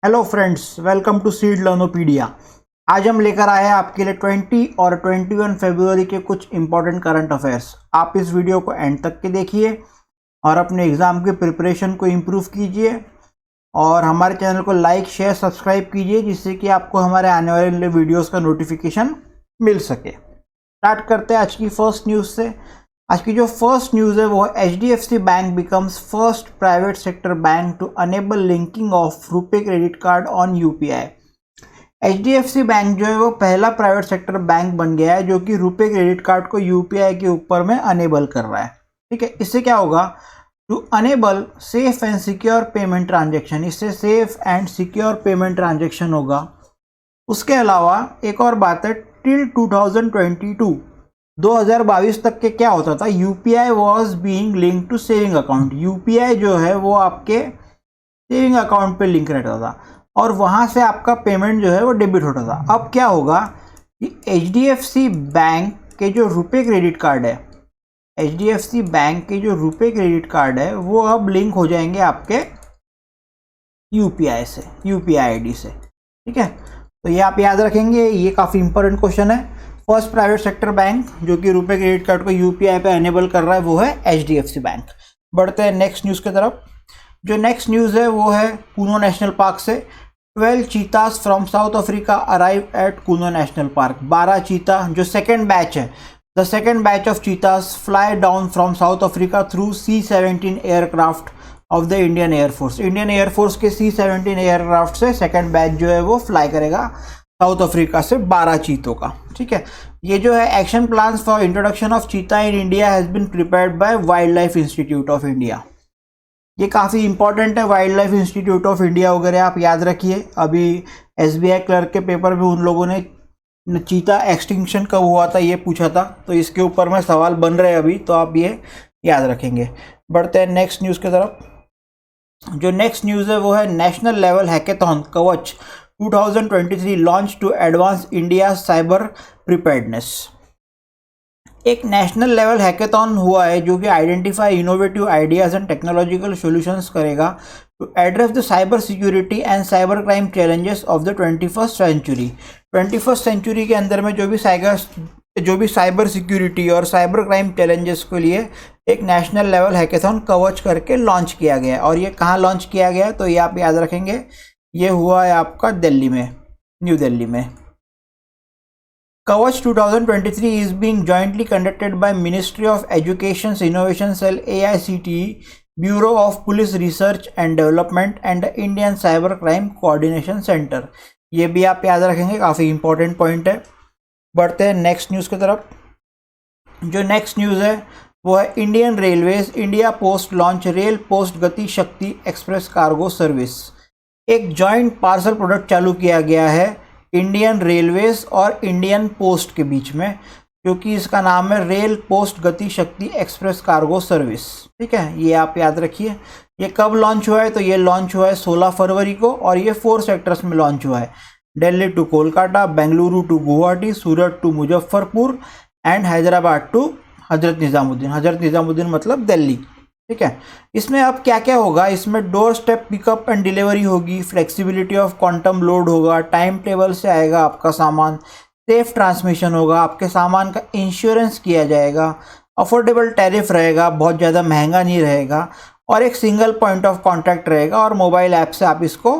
Hello friends, welcome to Seed Learnopedia. आज हम लेकर आए हैं आपके लिए 20 और 21 फरवरी के कुछ इंपॉर्टेंट करंट अफेयर्स। आप इस वीडियो को एंड तक के देखिए और अपने एग्ज़ाम की प्रिपरेशन को इम्प्रूव कीजिए और हमारे चैनल को लाइक शेयर सब्सक्राइब कीजिए जिससे कि आपको हमारे आने वाले वीडियोस का नोटिफिकेशन मिल सके। स्टार्ट करते हैं आज की फर्स्ट न्यूज़ से। आज की जो फर्स्ट न्यूज़ है वो HDFC bank becomes first private sector bank to enable linking of RuPay credit card on UPI। HDFC bank जो है वो पहला प्राइवेट सेक्टर बैंक बन गया है जो कि रुपे क्रेडिट कार्ड को UPI के ऊपर में अनेबल कर रहा है। ठीक है, इससे क्या होगा? To enable safe and secure payment transaction, इससे safe and secure payment transaction होगा। उसके अलावा एक और बात है, टिल 2022 तक के क्या होता था, UPI was being link to saving account. UPI जो है वो आपके सेविंग अकाउंट पे लिंक रहता था और वहाँ से आपका पेमेंट जो है वो डेबिट होता था। अब क्या होगा कि HDFC बैंक के जो रुपे क्रेडिट कार्ड है, HDFC बैंक के जो रुपे क्रेडिट कार्ड है वो अब लिंक हो जाएंगे आपके UPI से, UPI ID से। ठीक है, तो ये आप याद रखेंगे, ये काफ़ी इंपॉर्टेंट क्वेश्चन है। फर्स्ट प्राइवेट सेक्टर बैंक जो कि रुपे क्रेडिट कार्ड को UPI पे अनेबल कर रहा है वो है HDFC बैंक। बढ़ते हैं नेक्स्ट न्यूज़ की तरफ। जो नेक्स्ट न्यूज़ है वो है कूनो नेशनल पार्क से। 12 चीतास from south Africa arrive at Kuno national park. 12 चीता जो सेकेंड बैच है, the second batch of चीतास fly down from south Africa through C-17 aircraft of the Indian air force. Indian air force के C-17 aircraft से second batch जो है वो fly करेगा south Africa से 12 चीतों का। ठीक है, ये जो है action plans for introduction of cheetah in India has been prepared by wildlife institute of India. ये काफ़ी इंपॉर्टेंट है, wildlife institute of India वगैरह आप याद रखिए। अभी SBI क्लर्क के पेपर में उन लोगों ने चीता एक्सटिंक्शन कब हुआ था ये पूछा था, तो इसके ऊपर में सवाल बन रहे हैं अभी, तो आप ये याद रखेंगे। बढ़ते हैं नेक्स्ट न्यूज़ की तरफ। जो नेक्स्ट न्यूज़ है वो है national level hackathon Kavach 2023 launch to advance India cyber preparedness. एक नेशनल लेवल हैकेथॉन हुआ है जो कि identify innovative ideas and technological solutions करेगा to address the cyber security and cyber crime challenges of the 21st century. 21st century के अंदर में जो भी साइबर सिक्योरिटी और साइबर क्राइम चैलेंजेस के लिए एक नेशनल लेवल हैकेथॉन कवच करके लॉन्च किया गया है। और ये कहाँ लॉन्च किया गया है तो ये आप याद रखेंगे, ये हुआ है आपका दिल्ली में, न्यू दिल्ली में। कवच 2023 is being jointly conducted by Ministry of Education's Innovation Cell AICTE, Bureau of Police Research and Development and the Indian Cyber Crime Coordination Center। ये भी आप याद रखेंगे, काफ़ी इंपॉर्टेंट पॉइंट है। बढ़ते हैं नेक्स्ट न्यूज़ की तरफ। जो नेक्स्ट न्यूज़ है वो है Indian railways India post launch rail post गति शक्ति एक्सप्रेस कार्गो सर्विस। एक जॉइंट पार्सल प्रोडक्ट चालू किया गया है इंडियन रेलवेज और इंडियन पोस्ट के बीच में, क्योंकि इसका नाम है रेल पोस्ट गति शक्ति एक्सप्रेस कार्गो सर्विस। ठीक है, ये आप याद रखिए। ये कब लॉन्च हुआ है तो ये लॉन्च हुआ है 16 फरवरी को और ये 4 सेक्टर्स में लॉन्च हुआ है। Delhi to Kolkata, Bengaluru to Guwahati, Surat to Muzaffarpur and Hyderabad to Hazrat Nizamuddin मतलब दिल्ली। ठीक है, इसमें अब क्या क्या होगा, इसमें door step pickup and delivery होगी, फ्लेक्सिबिलिटी ऑफ क्वांटम लोड होगा, टाइम टेबल से आएगा आपका सामान, सेफ ट्रांसमिशन होगा, आपके सामान का इंश्योरेंस किया जाएगा, अफोर्डेबल टैरिफ रहेगा, बहुत ज़्यादा महंगा नहीं रहेगा और एक सिंगल पॉइंट ऑफ कॉन्टैक्ट रहेगा और मोबाइल ऐप से आप इसको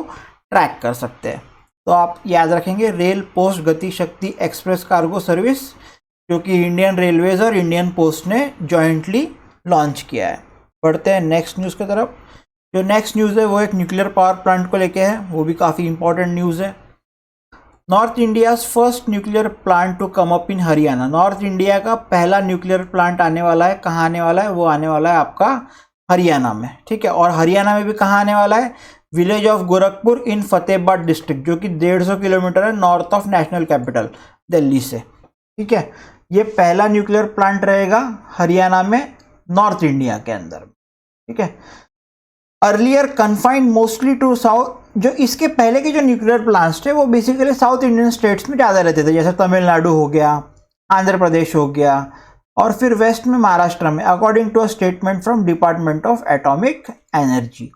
ट्रैक कर सकते हैं। तो आप याद रखेंगे रेल पोस्ट गति शक्ति एक्सप्रेस कार्गो सर्विस, जो कि इंडियन रेलवेज और इंडियन पोस्ट ने जॉइंटली लॉन्च किया है। बढ़ते हैं नेक्स्ट न्यूज़ की तरफ। जो नेक्स्ट न्यूज़ है वो एक न्यूक्लियर पावर प्लांट को लेके है, वो भी काफ़ी इंपॉर्टेंट न्यूज़ है। North India's first nuclear plant to come up in Haryana. North India का पहला न्यूक्लियर प्लांट आने वाला है, कहाँ आने वाला है? वो आने वाला है आपका हरियाणा में। ठीक है, और हरियाणा में भी कहाँ आने वाला है? Village of Gorakhpur in Fatehabad district, जो कि 150 किलोमीटर है north of national capital Delhi से। ठीक है, ये पहला न्यूक्लियर प्लांट रहेगा हरियाणा में, नॉर्थ इंडिया के अंदर। ठीक है, earlier confined mostly to south. जो इसके पहले के जो न्यूक्लियर प्लांट्स थे वो बेसिकली साउथ इंडियन स्टेट्स में ज़्यादा रहते थे, जैसे तमिलनाडु हो गया, आंध्र प्रदेश हो गया और फिर वेस्ट में महाराष्ट्र में, according to a statement from department of atomic energy.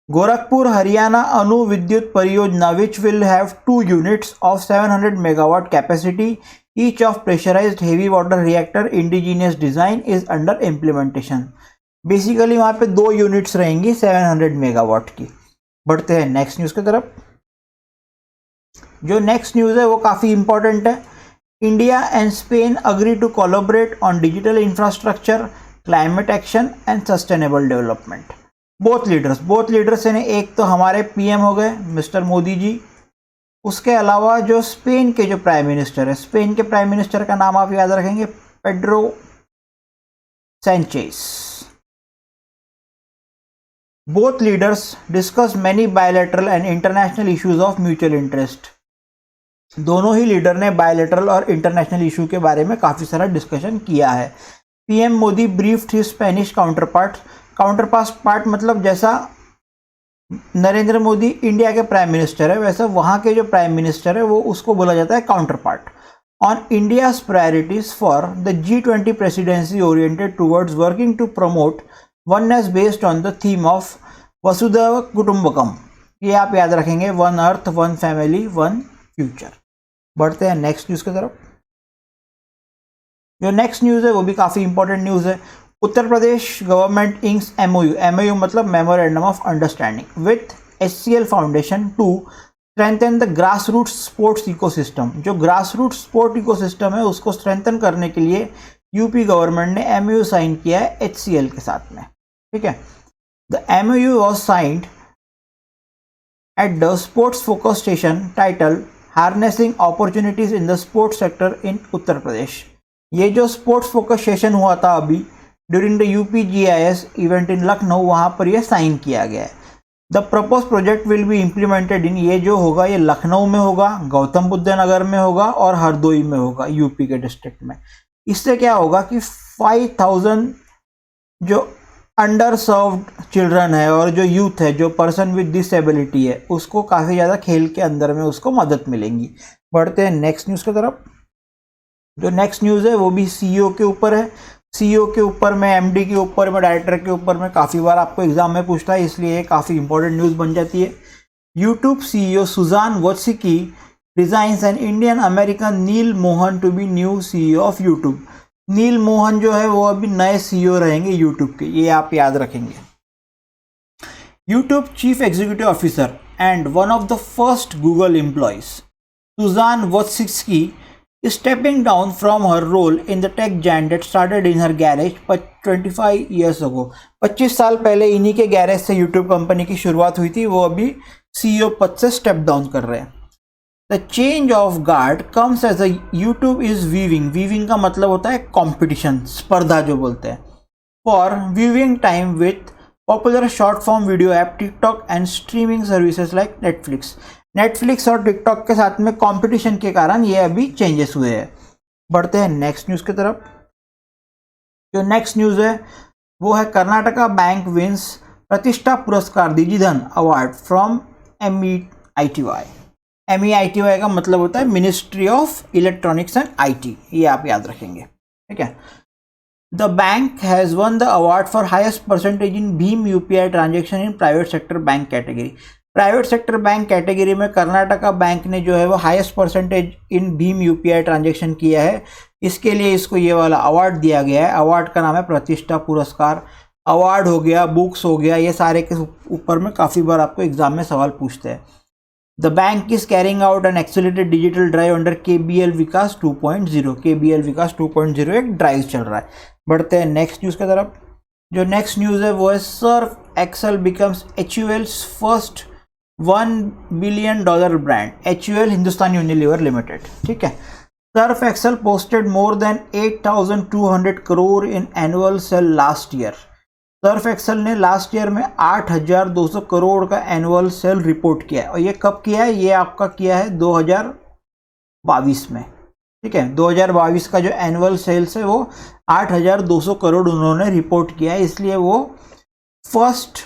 Gorakhpur Haryana Anu Vidyut परियोजना which will have 2 units of 700 megawatt capacity each of pressurized heavy water reactor indigenous design is under implementation। Basically वहां पे 2 यूनिट्स रहेंगी 700 मेगावाट की। बढ़ते हैं next news की तरफ। जो नेक्स्ट न्यूज है वो काफी इंपॉर्टेंट है। India and Spain agree to collaborate on digital infrastructure, climate action and sustainable development. Both leaders यानी एक तो हमारे पीएम हो गए मिस्टर मोदी जी, उसके अलावा जो स्पेन के जो प्राइम मिनिस्टर है, स्पेन के प्राइम मिनिस्टर का नाम आप याद रखेंगे Pedro Sanchez. Both leaders discuss many bilateral and international issues of mutual interest. दोनों ही लीडर ने बायलैटरल और इंटरनेशनल इशू के बारे में काफी सारा डिस्कशन किया है। PM Modi briefed his Spanish counterpart मतलब जैसा नरेंद्र मोदी इंडिया के प्राइम मिनिस्टर है, वैसा वहां के जो प्राइम मिनिस्टर है वो उसको बोला जाता है counterpart. On India's priorities for the G20 presidency oriented towards working to promote oneness based on the theme of Vasudhaiva Kutumbakam. ये आप याद रखेंगे, one earth, one family, one future. बढ़ते हैं नेक्स्ट न्यूज की तरफ। जो नेक्स्ट न्यूज है वो भी काफी इंपॉर्टेंट न्यूज है। Uttar Pradesh government inks MOU मतलब memorandum of understanding with HCL foundation to strengthen the grass root sports ecosystem. जो ग्रास रूट स्पोर्ट इकोसिस्टम है उसको स्ट्रेंथन करने के लिए यूपी गवर्नमेंट ने MOU साइन किया है HCL के साथ में। ठीक है, the MOU was signed at the sports focus station title harnessing opportunities in the sports sector in Uttar Pradesh. ये जो स्पोर्ट्स फोकस सेशन हुआ था अभी during the UPGIS event in Lucknow, वहां पर यह साइन किया गया है। The propose project will be implemented in, ये जो होगा ये लखनऊ में होगा, गौतम बुद्ध नगर में होगा और हरदोई में होगा, यूपी के डिस्ट्रिक्ट में। इससे क्या होगा कि 5000 जो अंडर सर्व्ड चिल्ड्रन है और जो यूथ है, जो पर्सन विद डिसेबिलिटी है, उसको काफ़ी ज़्यादा खेल के अंदर में उसको मदद मिलेंगी। बढ़ते हैं नेक्स्ट न्यूज़ की तरफ। जो नेक्स्ट न्यूज़ है वो भी CEO के ऊपर है। CEO के ऊपर में, MD के ऊपर में, डायरेक्टर के ऊपर में काफ़ी बार आपको एग्जाम में पूछता है, इसलिए ये काफ़ी इंपॉर्टेंट न्यूज़ बन जाती है। YouTube CEO Susan Wojcicki resigns and Indian American Neal Mohan to be new CEO of YouTube. Neal Mohan जो है वो अभी नए CEO रहेंगे यूट्यूब के, ये आप याद रखेंगे। YouTube chief executive officer and one of the first Google employees Susan Wojcicki stepping down from her role in the tech giant that started in her garage 25 years ago। 25 साल पहले इन्हीं के गैरेज से यूट्यूब कंपनी की शुरुआत हुई थी, वो अभी CEO पद से स्टेप डाउन कर रहे हैं। The change of guard comes as a YouTube is weaving का मतलब होता है कॉम्पिटिशन, स्पर्धा जो बोलते हैं, for viewing time with popular short form video app TikTok and streaming services like Netflix और टिकटॉक के साथ में कंपटीशन के कारण ये अभी चेंजेस हुए हैं। बढ़ते हैं नेक्स्ट न्यूज़ की तरफ। जो नेक्स्ट न्यूज़ है वो है कर्नाटका बैंक विंस प्रतिष्ठा पुरस्कार DigiDhan award from MEITY। MEITY का मतलब होता है ministry of electronics and IT, ये आप याद रखेंगे। ठीक है, the bank has one the award for highest percentage in Bhim UPI transaction in private sector bank category. Private sector bank category में कर्नाटका बैंक ने जो है वो highest percentage in Bhim UPI transaction किया है, इसके लिए इसको ये वाला अवार्ड दिया गया है। अवार्ड का नाम है प्रतिष्ठा पुरस्कार। अवार्ड हो गया, बुक्स हो गया, ये सारे के ऊपर में काफ़ी बार आपको एग्जाम में सवाल पूछते हैं। The bank is carrying out an accelerated digital drive under KBL Vikas 2.0। KBL विकास 2.0 एक ड्राइव चल रहा है। बढ़ते हैं नेक्स्ट न्यूज़ की तरफ। जो नेक्स्ट न्यूज़ है वो है Surf Excel becomes HUL's first $1 billion brand. HUL Hindustan Unilever limited. ठीक है, Surf Excel posted more than 8,200 crore in annual sale last year. Surf Excel ने लास्ट ईयर में 8,200 करोड़ का एनुअल सेल रिपोर्ट किया है, और ये कब किया है? ये आपका किया है 2022 में। ठीक है, 2022 का जो एनुअल सेल्स है वो 8,200 करोड़ उन्होंने रिपोर्ट किया है, इसलिए वो फर्स्ट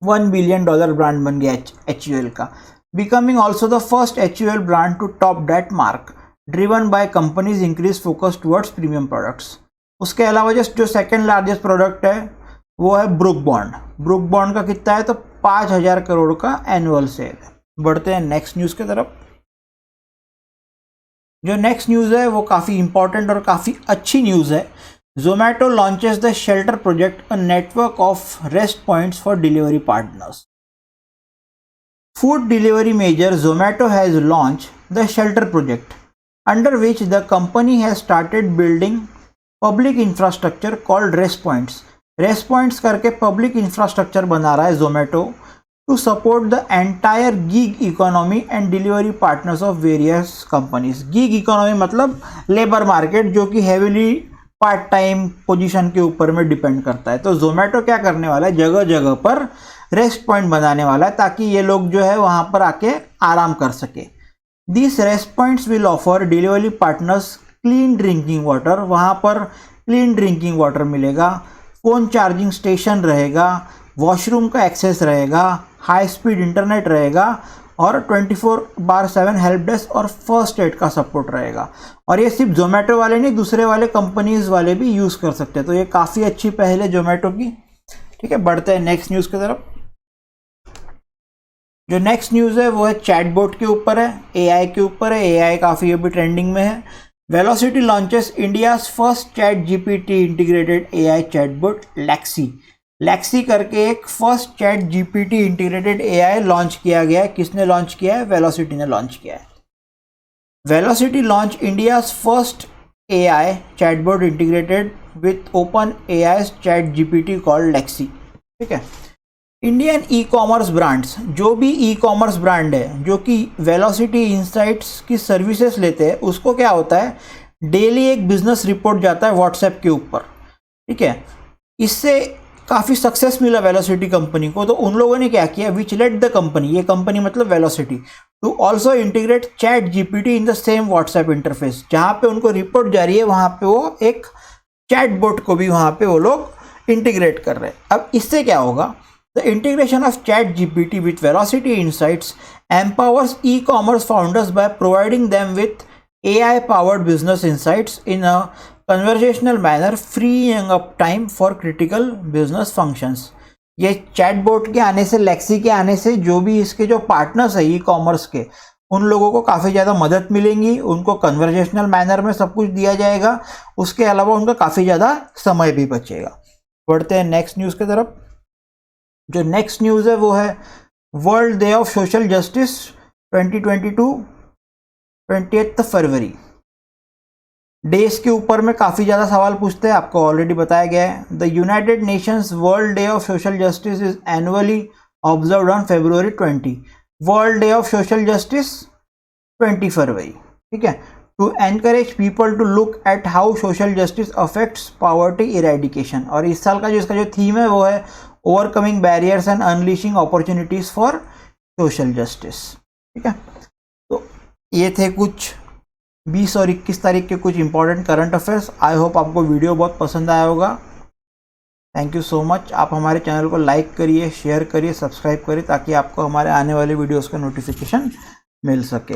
$1 billion ब्रांड बन गया HUL का। Becoming also the first HUL brand to top that mark, driven by company's increase focus towards premium products. उसके अलावा जो सेकंड लार्जेस्ट प्रोडक्ट है वो है ब्रुक बॉन्ड। ब्रुक बॉन्ड का कितना है, तो 5,000 करोड़ का एनुअल सेल है। बढ़ते हैं नेक्स्ट न्यूज़ की तरफ। जो नेक्स्ट न्यूज़ है वो काफ़ी इंपॉर्टेंट और काफ़ी अच्छी न्यूज़ है। Zomato launches the Shelter project, a network of rest points for delivery partners. Food delivery major Zomato has launched the Shelter project, under which the company has started building public infrastructure called rest points. Rest points करके public infrastructure बना रहा है Zomato to support the entire gig economy and delivery partners of various companies. Gig economy मतलब labour market जो कि heavily part time position के ऊपर में डिपेंड करता है। तो जोमेटो क्या करने वाला है, जगह जगह पर रेस्ट पॉइंट बनाने वाला है ताकि ये लोग जो है वहां पर आके आराम कर सके। This rest points will offer delivery partners clean drinking water, वहां पर क्लीन ड्रिंकिंग वाटर मिलेगा, फोन चार्जिंग स्टेशन रहेगा, वॉशरूम का एक्सेस रहेगा, हाई स्पीड इंटरनेट रहेगा और 24/7 हेल्प डेस्क और फर्स्ट एड का सपोर्ट रहेगा। और ये सिर्फ जोमेटो वाले नहीं, दूसरे वाले कंपनीज वाले भी यूज़ कर सकते हैं। तो ये काफ़ी अच्छी पहल है जोमेटो की। ठीक है, बढ़ते हैं नेक्स्ट न्यूज़ की तरफ। जो नेक्स्ट न्यूज़ है वो है चैटबॉट के ऊपर है, एआई के ऊपर है। एआई काफ़ी अभी ट्रेंडिंग में है। Velocity launches India's first ChatGPT integrated AI chatbot Lexi. Lexi करके एक first ChatGPT integrated AI launch किया गया है। किसने लॉन्च किया है, वेलोसिटी ने लॉन्च किया है। Velocity launch India's first AI chatbot integrated with OpenAI ChatGPT called Lexi. ठीक है, इंडियन ई कॉमर्स ब्रांड्स, जो भी ई कॉमर्स ब्रांड है जो कि वेलोसिटी इंसाइट्स की सर्विसेज लेते हैं, उसको क्या होता है, डेली एक बिजनेस रिपोर्ट जाता है व्हाट्सएप के ऊपर। ठीक है, इससे काफ़ी सक्सेस मिला वेलोसिटी कंपनी को। तो उन लोगों ने क्या किया, विच लेट द कंपनी, ये कंपनी मतलब Velocity, to also integrate ChatGPT in the same WhatsApp interface. जहाँ पे उनको रिपोर्ट जा रही है वहाँ पे वो एक चैट बोट को भी वहाँ पे वो लोग इंटीग्रेट कर रहे हैं। अब इससे क्या होगा, the integration of chat GPT with velocity insights empowers e commerce founders by providing them with AI powered business insights in a conversational manner, freeing up time for critical business functions. ये chatbot के आने से, Lexi के आने से जो भी इसके जो पार्टनर्स है ई कॉमर्स के, उन लोगों को काफ़ी ज़्यादा मदद मिलेंगी। उनको कन्वर्जेशनल मैनर में सब कुछ दिया जाएगा। उसके अलावा उनका काफ़ी ज़्यादा समय भी बचेगा। बढ़ते हैं नेक्स्ट न्यूज़ की तरफ। जो नेक्स्ट न्यूज़ है वो है world Day of Social justice 2022 28 February. Days के ऊपर में काफ़ी ज़्यादा सवाल पूछते हैं, आपको ऑलरेडी बताया गया है। The United Nations World Day of Social Justice is annually observed on February 20। World Day of Social Justice 20 फरवरी। ठीक है, to encourage people to look at how social justice affects poverty eradication. और इस साल का जो इसका जो थीम है वो है overcoming barriers and unleashing opportunities for social justice. ठीक है, तो ये थे कुछ 20 और 21 तारीख के कुछ important current affairs. I hope आपको वीडियो बहुत पसंद आया होगा। Thank you so much. आप हमारे चैनल को लाइक करिए, शेयर करिए, सब्सक्राइब करिए ताकि आपको हमारे आने वाले वीडियोस का नोटिफिकेशन मिल सके।